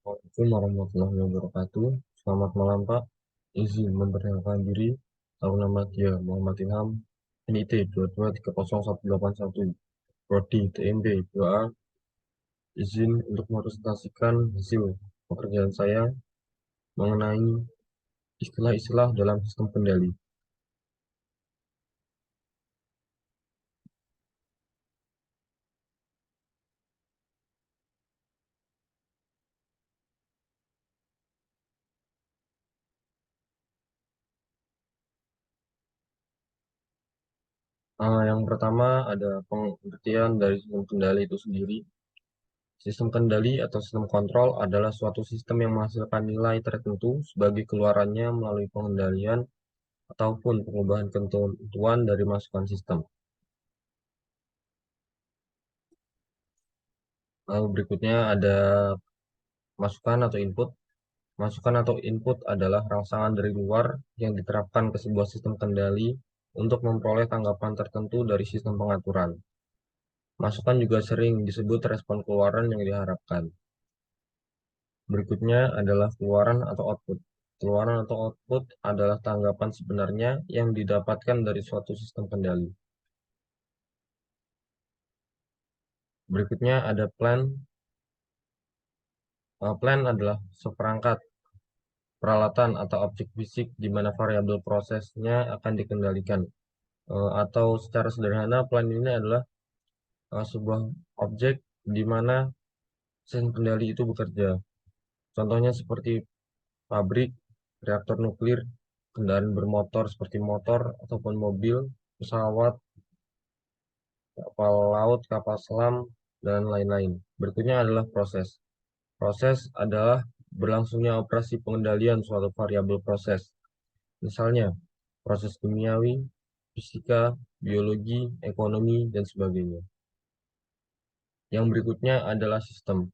Assalamualaikum warahmatullahi wabarakatuh. Selamat malam Pak. Izin memperkenalkan diri. Aku nama dia Muhammad Ilham. NIT 2230181. Prodi TMB 2A. Izin untuk mepresentasikan hasil pekerjaan saya mengenai istilah-istilah dalam sistem kendali. Yang pertama ada pengertian dari sistem kendali itu sendiri. Sistem kendali atau sistem kontrol adalah suatu sistem yang menghasilkan nilai tertentu sebagai keluarannya melalui pengendalian ataupun pengubahan ketentuan dari masukan sistem. Lalu berikutnya ada masukan atau input. Masukan atau input adalah rangsangan dari luar yang diterapkan ke sebuah sistem kendali untuk memperoleh tanggapan tertentu dari sistem pengaturan. Masukan juga sering disebut respon keluaran yang diharapkan. Berikutnya adalah keluaran atau output. Keluaran atau output adalah tanggapan sebenarnya yang didapatkan dari suatu sistem kendali. Berikutnya ada plan. Plan adalah seperangkat peralatan atau objek fisik di mana variabel prosesnya akan dikendalikan. Atau secara sederhana, plan ini adalah sebuah objek di mana sistem kendali itu bekerja. Contohnya seperti pabrik, reaktor nuklir, kendaraan bermotor seperti motor ataupun mobil, pesawat, kapal laut, kapal selam, dan lain-lain. Berikutnya adalah proses. Proses adalah berlangsungnya operasi pengendalian suatu variabel proses. Misalnya, proses kimiawi, fisika, biologi, ekonomi, dan sebagainya. Yang berikutnya adalah sistem.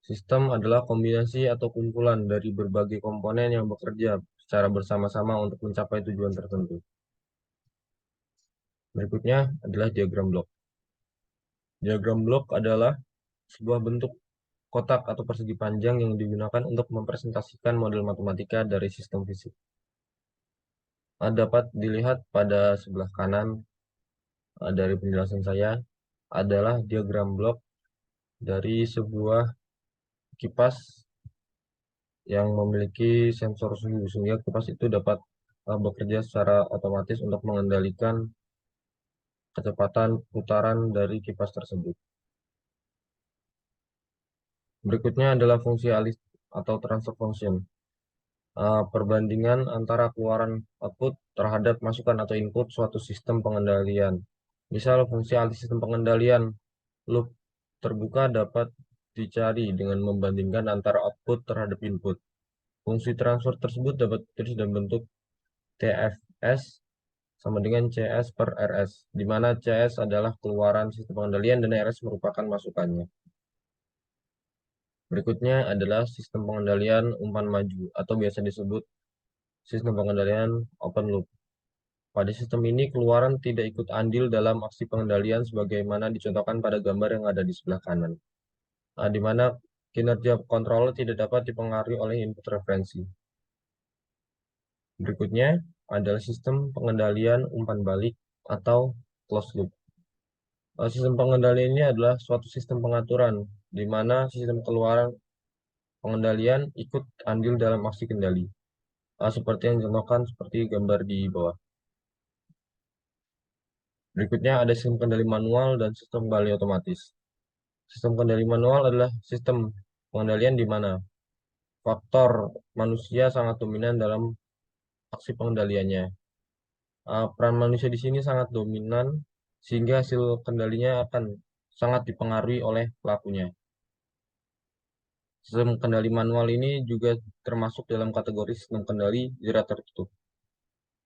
Sistem adalah kombinasi atau kumpulan dari berbagai komponen yang bekerja secara bersama-sama untuk mencapai tujuan tertentu. Berikutnya adalah diagram blok. Diagram blok adalah sebuah bentuk kotak atau persegi panjang yang digunakan untuk mempresentasikan model matematika dari sistem fisik. Dapat dilihat pada sebelah kanan dari penjelasan saya adalah diagram blok dari sebuah kipas yang memiliki sensor suhu sehingga kipas itu dapat bekerja secara otomatis untuk mengendalikan kecepatan putaran dari kipas tersebut. Berikutnya adalah fungsi alih atau transfer function. Perbandingan antara keluaran output terhadap masukan atau input suatu sistem pengendalian. Misal fungsi alih sistem pengendalian loop terbuka dapat dicari dengan membandingkan antara output terhadap input. Fungsi transfer tersebut dapat ditulis dalam bentuk TFS sama dengan CS per RS, di mana CS adalah keluaran sistem pengendalian dan RS merupakan masukannya. Berikutnya adalah sistem pengendalian umpan maju atau biasa disebut sistem pengendalian open loop. Pada sistem ini, keluaran tidak ikut andil dalam aksi pengendalian sebagaimana dicontohkan pada gambar yang ada di sebelah kanan, di mana kinerja controller tidak dapat dipengaruhi oleh input referensi. Berikutnya adalah sistem pengendalian umpan balik atau closed loop. Sistem pengendalian ini adalah suatu sistem pengaturan di mana sistem keluaran pengendalian ikut andil dalam aksi kendali. Seperti yang dicontohkan seperti gambar di bawah. Berikutnya ada sistem kendali manual dan sistem kendali otomatis. Sistem kendali manual adalah sistem pengendalian di mana faktor manusia sangat dominan dalam aksi pengendaliannya. Peran manusia di sini sangat dominan sehingga hasil kendalinya akan sangat dipengaruhi oleh pelakunya. Sistem kendali manual ini juga termasuk dalam kategori sistem kendali jerat tertutup.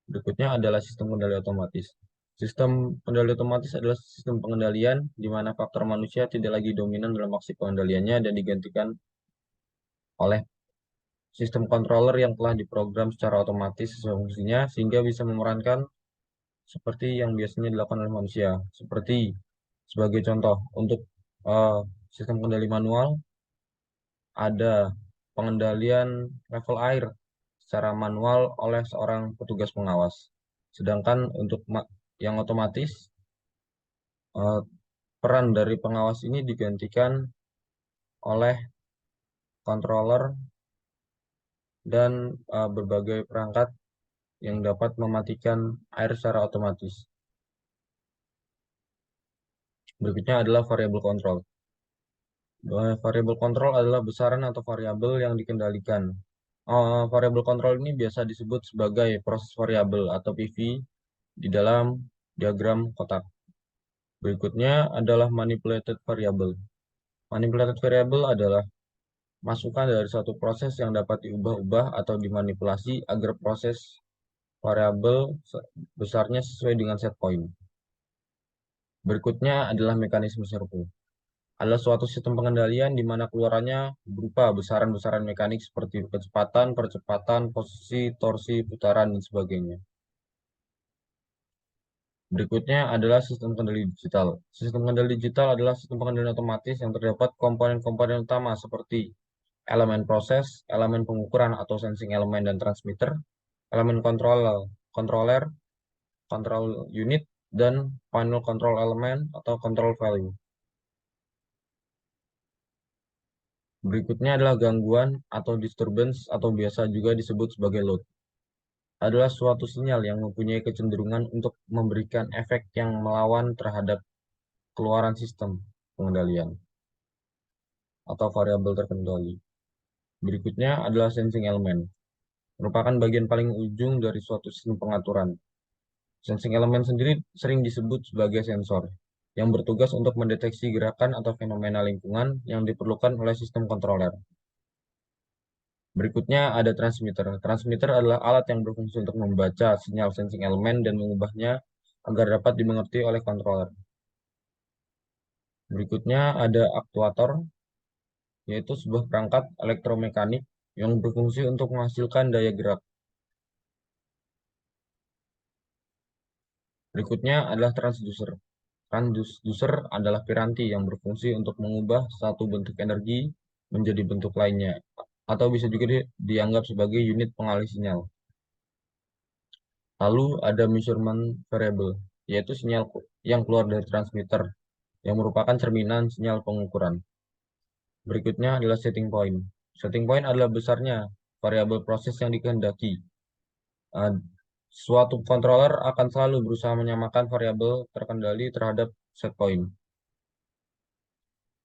Berikutnya adalah sistem kendali otomatis. Sistem kendali otomatis adalah sistem pengendalian di mana faktor manusia tidak lagi dominan dalam aksi pengendaliannya dan digantikan oleh sistem controller yang telah diprogram secara otomatis sesuai fungsinya sehingga bisa memerankan seperti yang biasanya dilakukan oleh manusia. Seperti sebagai contoh untuk sistem kendali manual, ada pengendalian level air secara manual oleh seorang petugas pengawas. Sedangkan untuk yang otomatis, eh, peran dari pengawas ini digantikan oleh controller dan berbagai perangkat yang dapat mematikan air secara otomatis. Berikutnya adalah variable control. Variable control adalah besaran atau variabel yang dikendalikan. Variable control ini biasa disebut sebagai proses variabel atau PV di dalam diagram kotak. Berikutnya adalah manipulated variable. Manipulated variable adalah masukan dari suatu proses yang dapat diubah-ubah atau dimanipulasi agar proses variabel besarnya sesuai dengan set point. Berikutnya adalah mekanisme servo. Adalah suatu sistem pengendalian di mana keluarannya berupa besaran-besaran mekanik seperti kecepatan, percepatan, posisi, torsi, putaran, dan sebagainya. Berikutnya adalah sistem kendali digital. Sistem kendali digital adalah sistem pengendalian otomatis yang terdapat komponen-komponen utama seperti elemen proses, elemen pengukuran atau sensing elemen dan transmitter, elemen controller, control unit, dan final control element atau control value. Berikutnya adalah gangguan atau disturbance atau biasa juga disebut sebagai load. Adalah suatu sinyal yang mempunyai kecenderungan untuk memberikan efek yang melawan terhadap keluaran sistem pengendalian atau variabel terkendali. Berikutnya adalah sensing element, merupakan bagian paling ujung dari suatu sistem pengaturan. Sensing element sendiri sering disebut sebagai sensor, yang bertugas untuk mendeteksi gerakan atau fenomena lingkungan yang diperlukan oleh sistem controller. Berikutnya ada transmitter. Transmitter adalah alat yang berfungsi untuk membaca sinyal sensing elemen dan mengubahnya agar dapat dimengerti oleh controller. Berikutnya ada aktuator, yaitu sebuah perangkat elektromekanik yang berfungsi untuk menghasilkan daya gerak. Berikutnya adalah transducer. Transducer adalah piranti yang berfungsi untuk mengubah satu bentuk energi menjadi bentuk lainnya, atau bisa juga dianggap sebagai unit pengalih sinyal. Lalu ada measurement variable, yaitu sinyal yang keluar dari transmitter, yang merupakan cerminan sinyal pengukuran. Berikutnya adalah setting point. Setting point adalah besarnya variabel proses yang dikehendaki. Uh, Suatu controller akan selalu berusaha menyamakan variabel terkendali terhadap set point.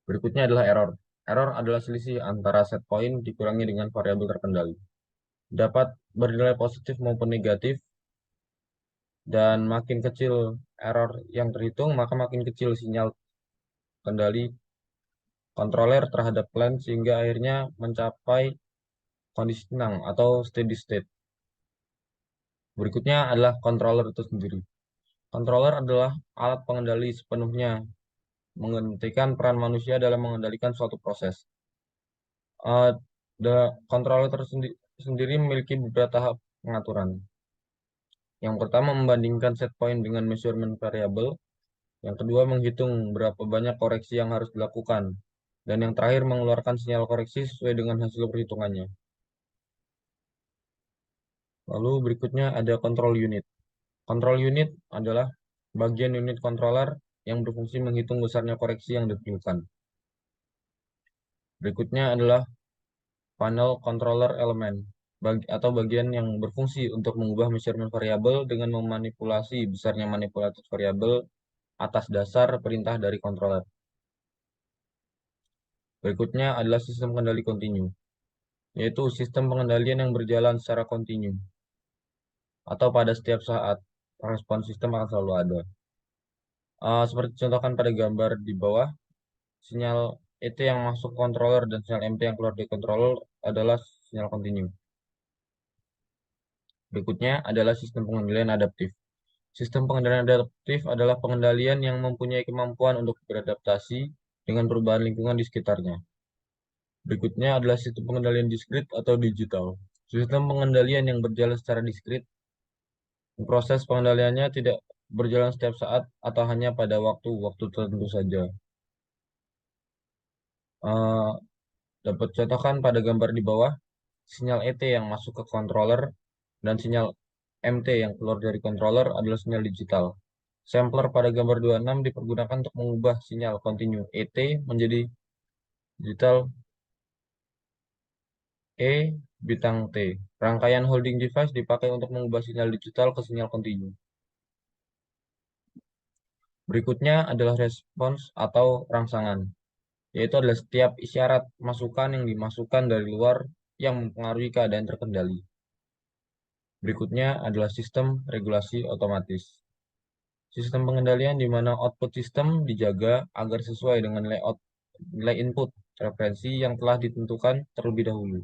Berikutnya adalah error. Error adalah selisih antara set point dikurangi dengan variabel terkendali. Dapat bernilai positif maupun negatif, dan makin kecil error yang terhitung, maka makin kecil sinyal kendali controller terhadap plan sehingga akhirnya mencapai kondisi tenang atau steady state. Berikutnya adalah controller itu sendiri. Controller adalah alat pengendali sepenuhnya, menggantikan peran manusia dalam mengendalikan suatu proses. Uh, Controller sendiri memiliki beberapa tahap pengaturan. Yang pertama membandingkan set point dengan measurement variable. Yang kedua menghitung berapa banyak koreksi yang harus dilakukan. Dan yang terakhir mengeluarkan sinyal koreksi sesuai dengan hasil perhitungannya. Lalu berikutnya ada control unit. Control unit adalah bagian unit controller yang berfungsi menghitung besarnya koreksi yang diperlukan. Berikutnya adalah panel controller element atau bagian yang berfungsi untuk mengubah measurement variabel dengan memanipulasi besarnya manipulatif variabel atas dasar perintah dari controller. Berikutnya adalah sistem kendali kontinu, yaitu sistem pengendalian yang berjalan secara kontinu atau pada setiap saat respon sistem akan selalu ada. Seperti contohkan pada gambar di bawah, sinyal ET yang masuk controller dan sinyal MT yang keluar dari controller adalah sinyal kontinu. Berikutnya adalah sistem pengendalian adaptif. Sistem pengendalian adaptif adalah pengendalian yang mempunyai kemampuan untuk beradaptasi dengan perubahan lingkungan di sekitarnya. Berikutnya adalah sistem pengendalian diskrit atau digital. Sistem pengendalian yang berjalan secara diskrit, proses pengendaliannya tidak berjalan setiap saat atau hanya pada waktu-waktu tertentu saja. Eh, Dapat contohkan pada gambar di bawah, sinyal ET yang masuk ke controller dan sinyal MT yang keluar dari controller adalah sinyal digital. Sampler pada gambar 26 dipergunakan untuk mengubah sinyal continue ET menjadi digital E bintang T. Rangkaian holding device dipakai untuk mengubah sinyal digital ke sinyal continue. Berikutnya adalah respons atau rangsangan, yaitu adalah setiap isyarat masukan yang dimasukkan dari luar yang mempengaruhi keadaan terkendali. Berikutnya adalah sistem regulasi otomatis. Sistem pengendalian di mana output sistem dijaga agar sesuai dengan nilai input referensi yang telah ditentukan terlebih dahulu,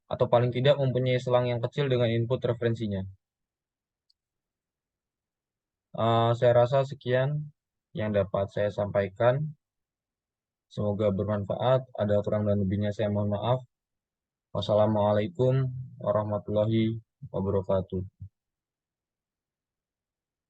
atau paling tidak mempunyai selang yang kecil dengan input referensinya. Saya rasa sekian yang dapat saya sampaikan. Semoga bermanfaat. Ada kurang dan lebihnya saya mohon maaf. Wassalamualaikum warahmatullahi wabarakatuh.